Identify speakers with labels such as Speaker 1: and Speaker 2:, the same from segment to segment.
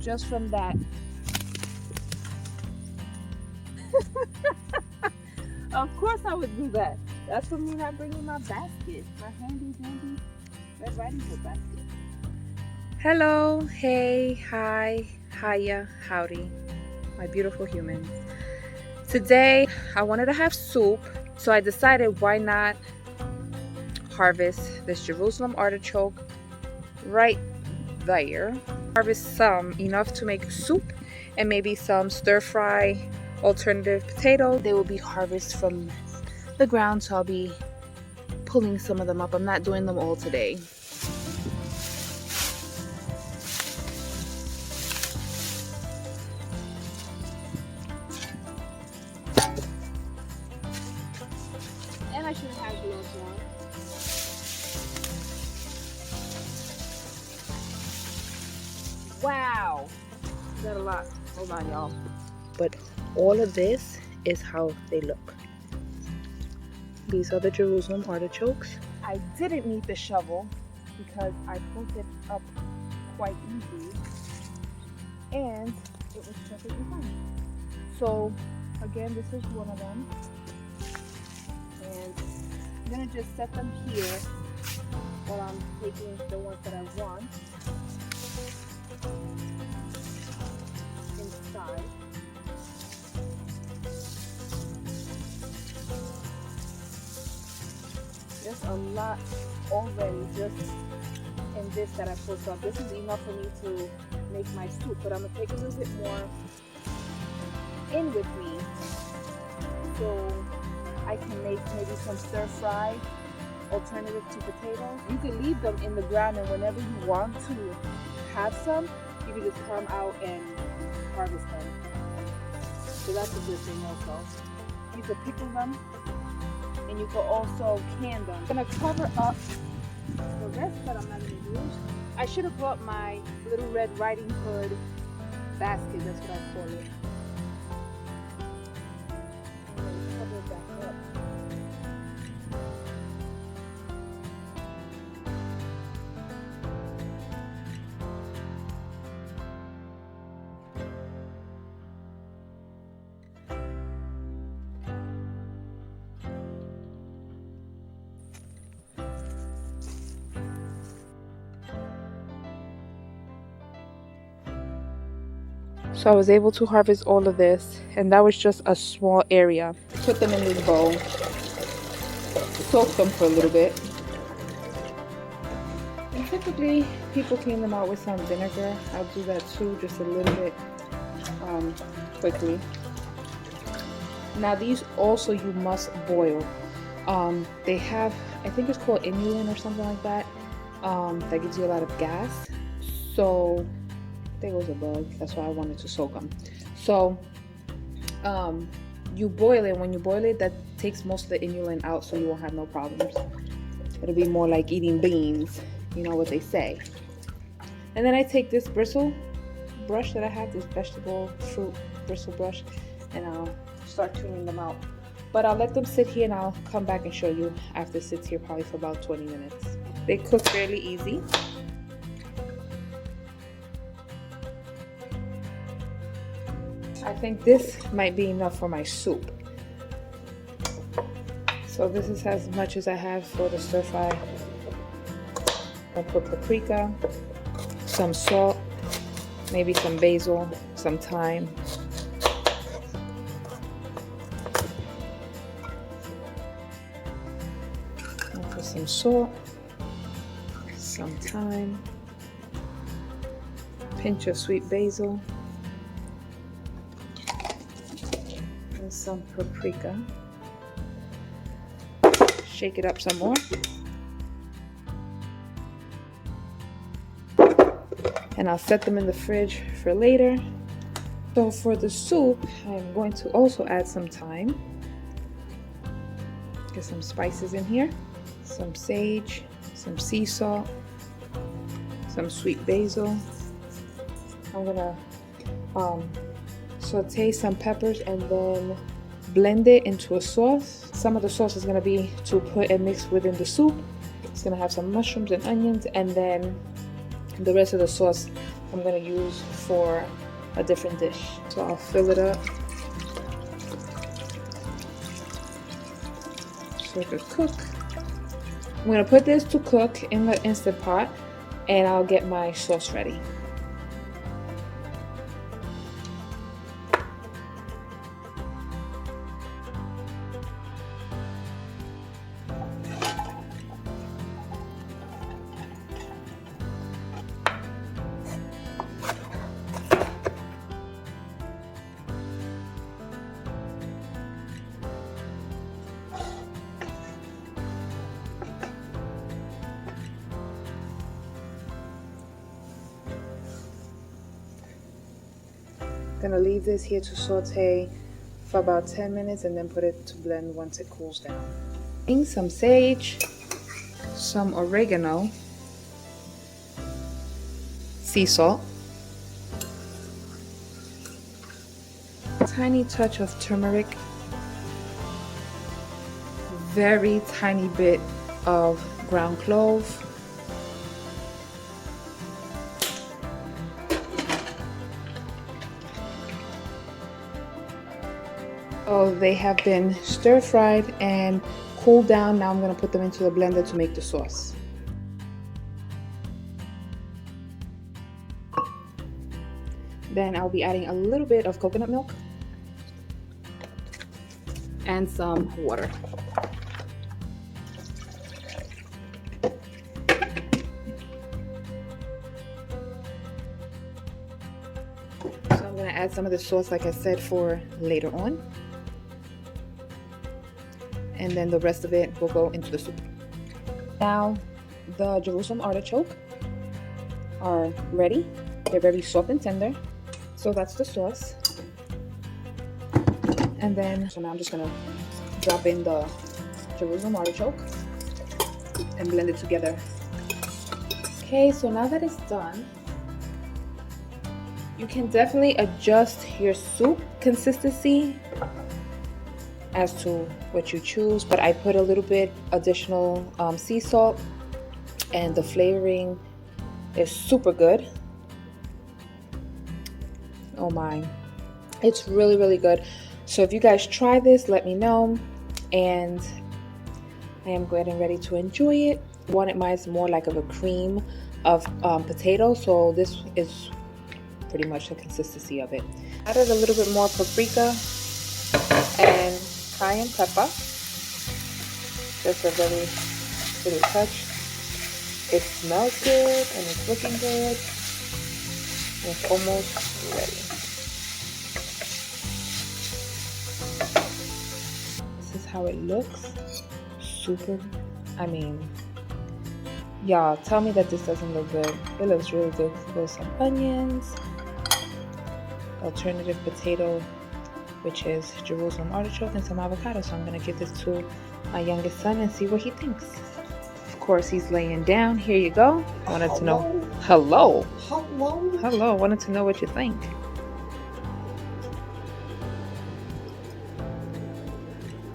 Speaker 1: just from that. Of course I would do that. That's for me not bringing my basket, my handy dandy Red Riding Hood basket. Hello, hey, hi, hiya, howdy, my beautiful humans. Today I wanted to have soup, so I decided why not harvest this Jerusalem artichoke right there. Harvest some, enough to make soup, and maybe some stir-fry alternative potatoes. They will be harvested from the ground, so I'll be pulling some of them up. I'm not doing them all today. And I should have gloves on. Wow, is that a lot? Hold on, y'all. But all of this is how they look. These are the Jerusalem artichokes. I didn't need the shovel because I pulled it up quite easy and it was perfectly fine. So again, this is one of them, and I'm gonna just set them here while I'm taking the ones that I want inside. There's a lot already just in this that I put up. This is enough for me to make my soup, but I'm gonna take a little bit more in with me so I can make maybe some stir-fry alternative to potatoes. You can leave them in the ground, and whenever you want to have some, you can just come out and harvest them. So that's a good thing also. You can pickle them, and you can also can them. I'm gonna cover up the rest that I'm not gonna use. I should have brought my little Red Riding Hood basket, that's what I call it. I'm gonna cover it back up. So I was able to harvest all of this, and that was just a small area. Put them in this bowl, soak them for a little bit. And typically people clean them out with some vinegar. I'll do that too, just a little bit quickly. Now these also you must boil. They have, I think it's called inulin or something like that, that gives you a lot of gas. So there goes a bug, that's why I wanted to soak them. So you boil it. When you boil it, that takes most of the inulin out, so you won't have no problems. It'll be more like eating beans, you know what they say. And then I take this bristle brush that I have, this vegetable fruit bristle brush, and I'll start tuning them out. But I'll let them sit here, and I'll come back and show you after it sits here probably for about 20 minutes. They cook fairly easy. I think this might be enough for my soup. So this is as much as I have for the stir fry. I'll put paprika, some salt, maybe some basil, some thyme. I'll put some salt, some thyme, pinch of sweet basil, some paprika. Shake it up some more. And I'll set them in the fridge for later. So for the soup, I'm going to also add some thyme. Get some spices in here. Some sage, some sea salt, some sweet basil. I'm gonna saute some peppers and then blend it into a sauce. Some of the sauce is going to be to put and mix within the soup. It's going to have some mushrooms and onions, and then the rest of the sauce I'm gonna use for a different dish. So I'll fill it up so it could cook. I'm gonna put this to cook in the Instant Pot, and I'll get my sauce ready. Gonna leave this here to saute for about 10 minutes and then put it to blend once it cools down. Some sage, some oregano, sea salt, a tiny touch of turmeric, very tiny bit of ground clove, oh, they have been stir fried and cooled down. Now I'm going to put them into the blender to make the sauce. Then I'll be adding a little bit of coconut milk and some water. So I'm going to add some of the sauce, like I said, for later on. And then the rest of it will go into the soup. Now the Jerusalem artichoke are ready. They're very soft and tender. So that's the sauce. And then, so now I'm just gonna drop in the Jerusalem artichoke and blend it together. Okay, so now that it's done, you can definitely adjust your soup consistency as to what you choose, but I put a little bit additional sea salt, and the flavoring is super good. Oh my, it's really, really good. So if you guys try this, let me know, and I am getting ready to enjoy it. I wanted mine more like of a cream of potato, so this is pretty much the consistency of it. Added a little bit more paprika and cayenne pepper, just a very little touch. It smells good and it's looking good. It's almost ready. This is how it looks. Super, I mean, y'all tell me that this doesn't look good. It looks really good. There's some onions, alternative potato, which is Jerusalem artichoke, and some avocado. So I'm gonna give this to my youngest son and see what he thinks. Of course, he's laying down. Here you go. I wanted to know. Hello. Hello. Hello. Wanted to know what you think.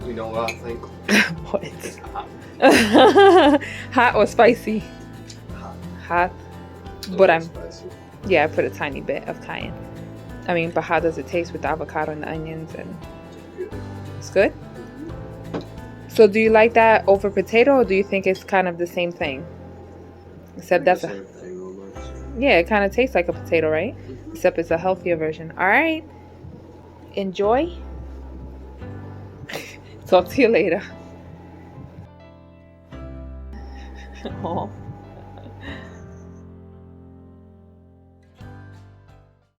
Speaker 2: You know what I think?
Speaker 1: What? Hot or spicy? Hot. But yeah, I put a tiny bit of cayenne. I mean, but how does it taste with the avocado and the onions? And it's good? So do you like that over potato, or do you think it's kind of the same thing? Except that's a... Yeah, it kind of tastes like a potato, right? Except it's a healthier version. All right. Enjoy. Talk to you later. Oh.